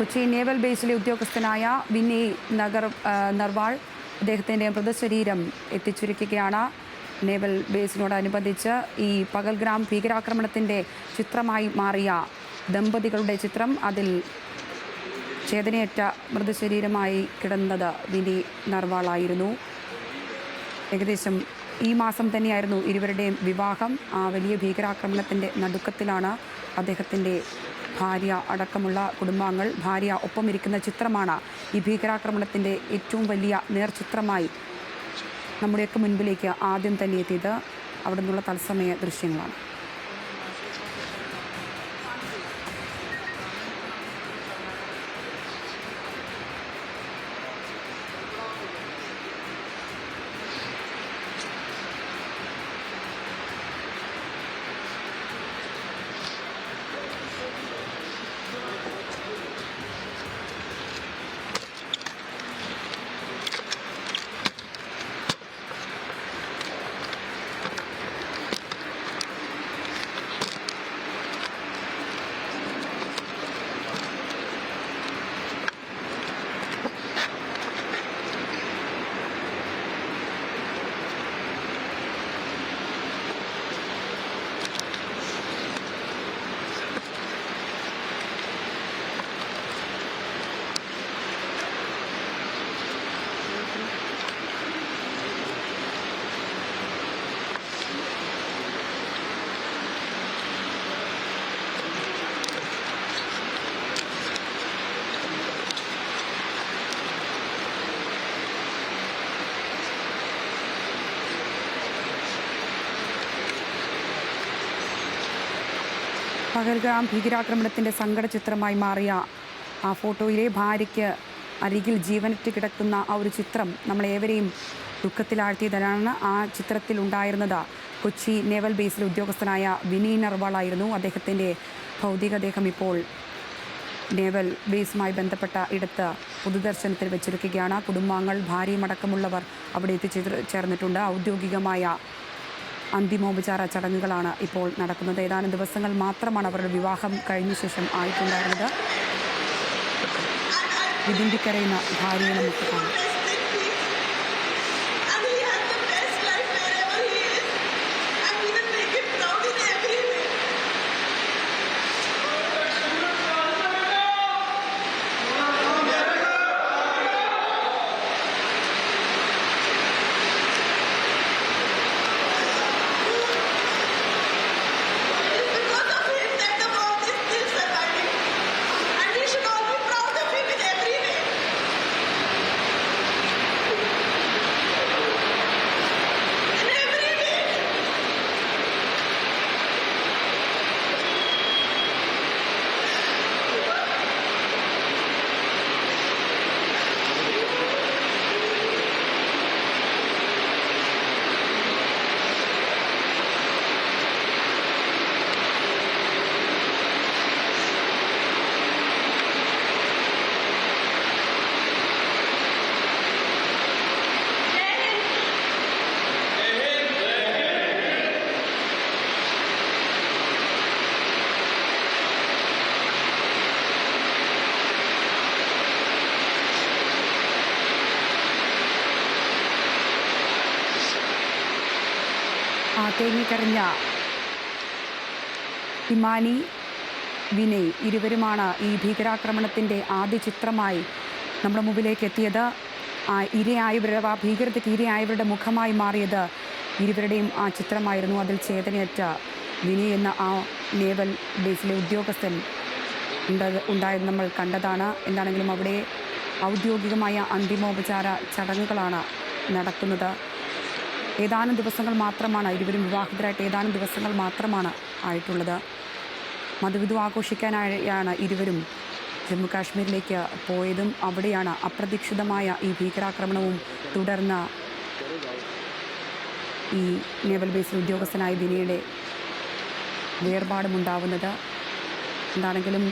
Kochi naval ബേസിലെ ഉദ്യോഗസ്ഥനായ വിനി നർവാൾ അദ്ദേഹത്തിൻ്റെ മൃതശരീരം എത്തിച്ചിരിക്കുകയാണ്. നേവൽ ബേസിനോടനുബന്ധിച്ച് ഈ പകൽഗ്രാം ഭീകരാക്രമണത്തിൻ്റെ ചിത്രമായി മാറിയ ദമ്പതികളുടെ ചിത്രം, അതിൽ ചേതനയേറ്റ മൃതശരീരമായി കിടന്നത് വിനി നർവാളായിരുന്നു. ഏകദേശം ഈ മാസം തന്നെയായിരുന്നു ഇരുവരുടെയും വിവാഹം. ആ വലിയ ഭീകരാക്രമണത്തിൻ്റെ നടുക്കത്തിലാണ് അദ്ദേഹത്തിൻ്റെ ഭാര്യ അടക്കമുള്ള കുടുംബാംഗങ്ങൾ. ഭാര്യ ഒപ്പം ഇരിക്കുന്ന ചിത്രമാണ് ഈ ഭീകരാക്രമണത്തിൻ്റെ ഏറ്റവും വലിയ നേർചിത്രമായി നമ്മുടെയൊക്കെ മുൻപിലേക്ക് ആദ്യം തന്നെ എത്തിയത്. അവിടെ നിന്നുള്ള തത്സമയ ദൃശ്യങ്ങളാണ്. പകൽഗ്രാം ഭീകരാക്രമണത്തിൻ്റെ സങ്കട ചിത്രമായി മാറിയ ആ ഫോട്ടോയിലെ ഭാര്യയ്ക്ക് അരികിൽ ജീവനറ്റ് കിടക്കുന്ന ആ ഒരു ചിത്രം നമ്മളേവരെയും ദുഃഖത്തിലാഴ്ത്തിയതാണ്. ആ ചിത്രത്തിൽ ഉണ്ടായിരുന്നത് കൊച്ചി നേവൽ ബേസിലെ ഉദ്യോഗസ്ഥനായ വിനി നർവാളായിരുന്നു. അദ്ദേഹത്തിൻ്റെ ഭൗതികദേഹം ഇപ്പോൾ നേവൽ ബേസുമായി ബന്ധപ്പെട്ട ഇടത്ത് പൊതുദർശനത്തിൽ വെച്ചിരിക്കുകയാണ്. കുടുംബാംഗങ്ങൾ, ഭാര്യയുമടക്കമുള്ളവർ അവിടെ എത്തിച്ചേർന്നിട്ടുണ്ട്. ഔദ്യോഗികമായ അന്തിമോപചാര ചടങ്ങുകളാണ് ഇപ്പോൾ നടക്കുന്നത്. ഏതാനും ദിവസങ്ങൾ മാത്രമാണ് അവരുടെ വിവാഹം കഴിഞ്ഞ ശേഷം ആയിട്ടുണ്ടായിരുന്നത്. വിതുമ്പിക്കരയുന്ന ഭാര്യയെ നമുക്ക് കാണാം. തേങ്ങിക്കറിഞ്ഞ ഹിമാനി, വിനയ് ഇരുവരുമാണ് ഈ ഭീകരാക്രമണത്തിൻ്റെ ആദ്യ ചിത്രമായി നമ്മുടെ മുമ്പിലേക്ക് എത്തിയത്. ആ ഭീകരതയ്ക്ക് ഇരയായവരുടെ മുഖമായി മാറിയത് ഇരുവരുടെയും ആ ചിത്രമായിരുന്നു. അതിൽ ചേതനയേറ്റ വിനയ് എന്ന ആ നേവൽ ബേസിലെ ഉദ്യോഗസ്ഥൻ ഉണ്ടായത് നമ്മൾ കണ്ടതാണ്. എന്താണെങ്കിലും അവിടെ ഔദ്യോഗികമായ അന്തിമോപചാര ചടങ്ങുകളാണ് നടക്കുന്നത്. ഏതാനും ദിവസങ്ങൾ മാത്രമാണ് ഇരുവരും വിവാഹിതരായിട്ട് ഏതാനും ദിവസങ്ങൾ മാത്രമാണ് ആയിട്ടുള്ളത്. മധുവിധു ആഘോഷിക്കാനായാണ് ഇരുവരും ജമ്മു കാശ്മീരിലേക്ക് പോയതും. അവിടെയാണ് അപ്രതീക്ഷിതമായ ഈ ഭീകരാക്രമണവും തുടർന്ന് ഈ നേവൽ ബേസിൽ ഉദ്യോഗസ്ഥനായ വിനയുടെ വേർപാടുമുണ്ടാവുന്നത്. എന്താണെങ്കിലും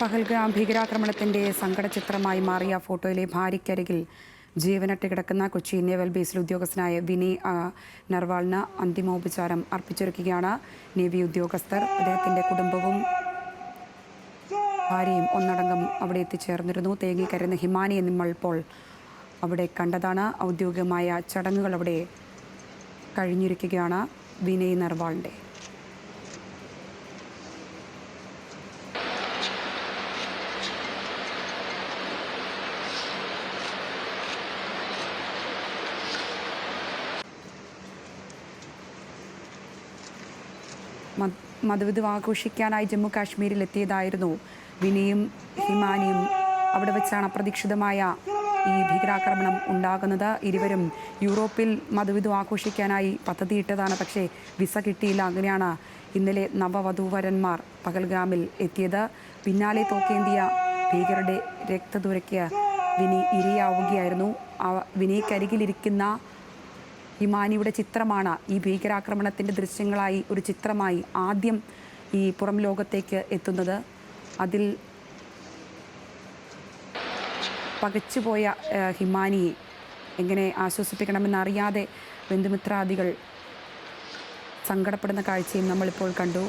പഹൽഗാം ഭീകരാക്രമണത്തിന്റെ സങ്കട ചിത്രമായി മാറിയ ഫോട്ടോയിലെ ഭാര്യയ്ക്കരികിൽ ജീവനറ്റ് കിടക്കുന്ന കൊച്ചി നേവൽ ബേസിൽ ഉദ്യോഗസ്ഥനായ വിനയ് നർവാളിന് അന്തിമോപചാരം അർപ്പിച്ചൊരുക്കുകയാണ് നേവി ഉദ്യോഗസ്ഥർ. അദ്ദേഹത്തിന്റെ കുടുംബവും ഭാര്യയും ഒന്നടങ്കം അവിടെ എത്തിച്ചേർന്നിരുന്നു. തേങ്ങിക്കരയുന്ന ഹിമാനിയെ നമ്മൾ ഇപ്പോൾ അവിടെ കണ്ടതാണ്. ഔദ്യോഗികമായ ചടങ്ങുകൾ അവിടെ കഴിഞ്ഞിരിക്കുകയാണ് വിനയ് നർവാളിൻ്റെ. മധുവിധു ആഘോഷിക്കാനായി ജമ്മു കാശ്മീരിൽ എത്തിയതായിരുന്നു വിനയും ഹിമാനിയും. അവിടെ വെച്ചാണ് അപ്രതീക്ഷിതമായ ഈ ഭീകരാക്രമണം ഉണ്ടാകുന്നത്. ഇരുവരും യൂറോപ്പിൽ മധുവിധു ആഘോഷിക്കാനായി പദ്ധതിയിട്ടതാണ്, പക്ഷേ വിസ കിട്ടിയില്ല. അങ്ങനെയാണ് ഇന്നലെ നവവധൂവരന്മാർ പഹൽഗാമിൽ എത്തിയത്. പിന്നാലെ തോക്കേന്തിയ ഭീകരരുടെ രക്തദുരയ്ക്ക് വിനയ് ഇരയാവുകയായിരുന്നു. വിനയ്ക്കരികിലിരിക്കുന്ന ഹിമാനിയുടെ ചിത്രമാണ് ഈ ഭീകരാക്രമണത്തിൻ്റെ ദൃശ്യങ്ങളായി ഒരു ചിത്രമായി ആദ്യം ഈ പുറം ലോകത്തേക്ക് എത്തുന്നത്. അതിൽ പകച്ചുപോയ ഹിമാനിയെ എങ്ങനെ ആശ്വസിപ്പിക്കണമെന്നറിയാതെ ബന്ധുമിത്രാദികൾ സങ്കടപ്പെടുന്ന കാഴ്ചയും നമ്മളിപ്പോൾ കണ്ടു.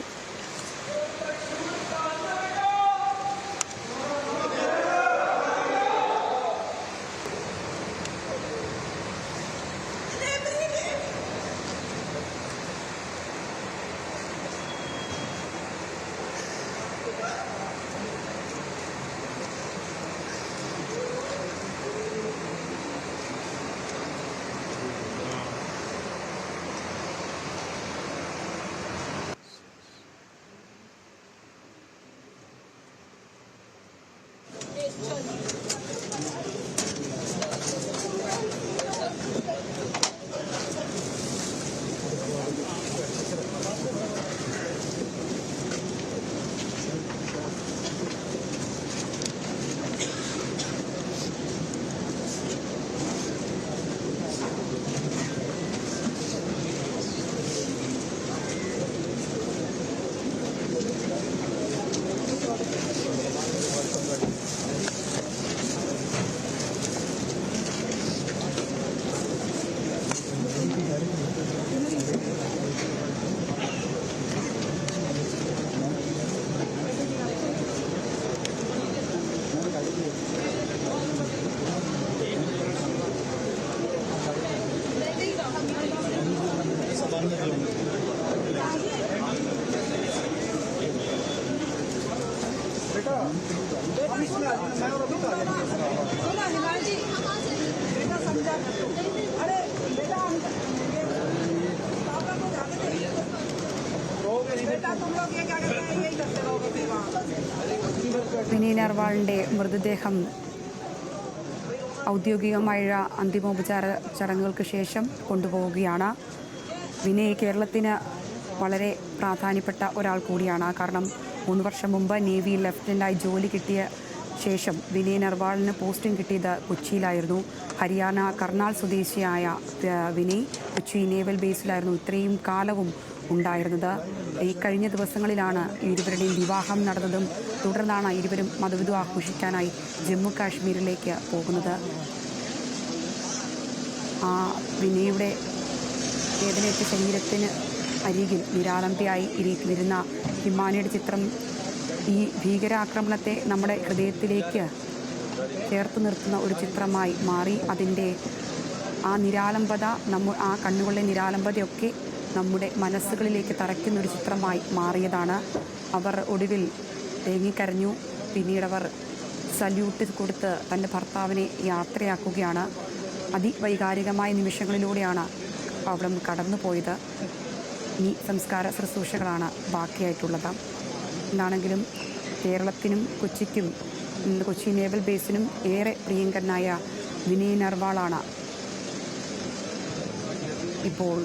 വിനയ് നർവാളിൻ്റെ മൃതദേഹം ഔദ്യോഗികമായ അന്തിമോപചാര ചടങ്ങുകൾക്ക് ശേഷം കൊണ്ടുപോവുകയാണ്. വിനയ് കേരളത്തിന് വളരെ പ്രാധാന്യപ്പെട്ട ഒരാൾ കൂടിയാണ്. കാരണം 3 വർഷം മുമ്പ് നേവിയിൽ ലഫ്റ്റനൻ്റായി ജോലി കിട്ടിയ ശേഷം വിനയ് നർവാളിന് പോസ്റ്റിംഗ് കിട്ടിയത് കൊച്ചിയിലായിരുന്നു. ഹരിയാന കർണാൽ സ്വദേശിയായ വിനയ് കൊച്ചി നേവൽ ബേസിലായിരുന്നു ഇത്രയും കാലവും ഉണ്ടായിരുന്നത്. ഈ കഴിഞ്ഞ ദിവസങ്ങളിലാണ് ഇരുവരുടെയും വിവാഹം നടന്നതും തുടർന്നാണ് ഇരുവരും മധുവിധു ആഘോഷിക്കാനായി ജമ്മു കാശ്മീരിലേക്ക് പോകുന്നത്. ആ വിനയുടെ വേദനയേറ്റ ശരീരത്തിന് അരികിൽ നിരാലംബയായി ഇരുന്ന ഹിമാനിയുടെ ചിത്രം ഈ ഭീകരാക്രമണത്തെ നമ്മുടെ ഹൃദയത്തിലേക്ക് ചേർത്ത് നിർത്തുന്ന ഒരു ചിത്രമായി മാറി. അതിൻ്റെ ആ നിരാലംബത ആ കണ്ണുകളിലെ നിരാലംബതയൊക്കെ നമ്മുടെ മനസ്സുകളിലേക്ക് തറയ്ക്കുന്നൊരു ചിത്രമായി മാറിയതാണ്. അവർ ഒടുവിൽ തേങ്ങിക്കരഞ്ഞു. പിന്നീടവർ സല്യൂട്ട് കൊടുത്ത് തൻ്റെ ഭർത്താവിനെ യാത്രയാക്കുകയാണ്. അതിവൈകാരികമായ നിമിഷങ്ങളിലൂടെയാണ് അവിടെ കടന്നു പോയത്. ഇനി സംസ്കാര ശുശ്രൂഷകളാണ് ബാക്കിയായിട്ടുള്ളത്. എന്താണെങ്കിലും കേരളത്തിനും കൊച്ചി നേവൽ ബേസിനും ഏറെ പ്രിയങ്കരനായ വിനയ് നർവാളാണ് ഇപ്പോൾ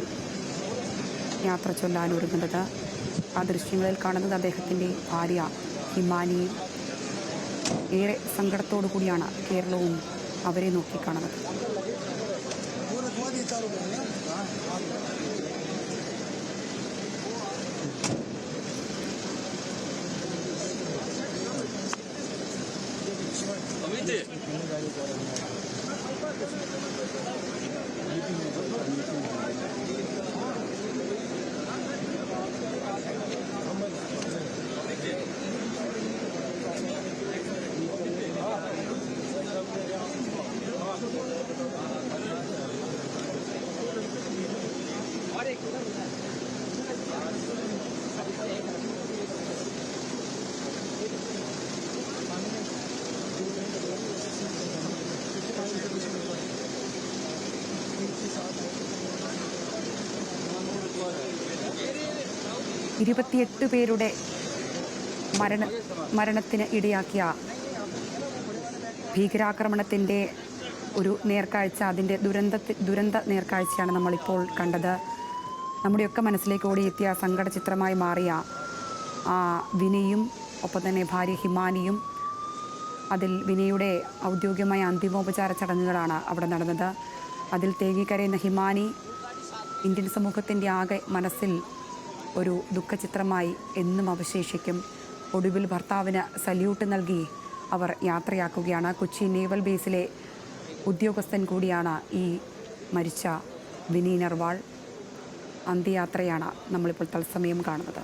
യാത്ര ചൊല്ലാൻ ഒരുങ്ങുന്നത്. ആ ദൃശ്യങ്ങളിൽ കാണുന്നത് അദ്ദേഹത്തിൻ്റെ ഭാര്യ ഹിമാനിയും. ഏറെ സങ്കടത്തോടു കൂടിയാണ് കേരളവും അവരെ നോക്കിക്കാണുന്നത്. ഇരുപത്തിയെട്ട് പേരുടെ മരണത്തിന് ഇടയാക്കിയ ഭീകരാക്രമണത്തിൻ്റെ ഒരു നേർക്കാഴ്ച, അതിൻ്റെ ദുരന്ത നേർക്കാഴ്ചയാണ് നമ്മളിപ്പോൾ കണ്ടത്. നമ്മുടെയൊക്കെ മനസ്സിലേക്ക് ഓടിയെത്തിയ സങ്കട ചിത്രമായി മാറിയ വിനയും ഒപ്പം തന്നെ ഭാര്യ ഹിമാനിയും. അതിൽ വിനയുടെ ഔദ്യോഗികമായ അന്തിമോപചാര ചടങ്ങുകളാണ് അവിടെ നടന്നത്. അതിൽ തേങ്ങിക്കരയുന്ന ഹിമാനി ഇന്ത്യൻ സമൂഹത്തിൻ്റെ ആകെ മനസ്സിൽ ഒരു ദുഃഖചിത്രമായി എന്നും അവശേഷിക്കും. ഒടുവിൽ ഭർത്താവിന് സല്യൂട്ട് നൽകി അവർ യാത്രയാക്കുകയാണ്. കൊച്ചി നേവൽ ബേസിലെ ഉദ്യോഗസ്ഥൻ കൂടിയാണ് ഈ മരിച്ച വിനി നർവാൾ. അന്ത്യയാത്രയാണ് നമ്മളിപ്പോൾ തത്സമയം കാണുന്നത്.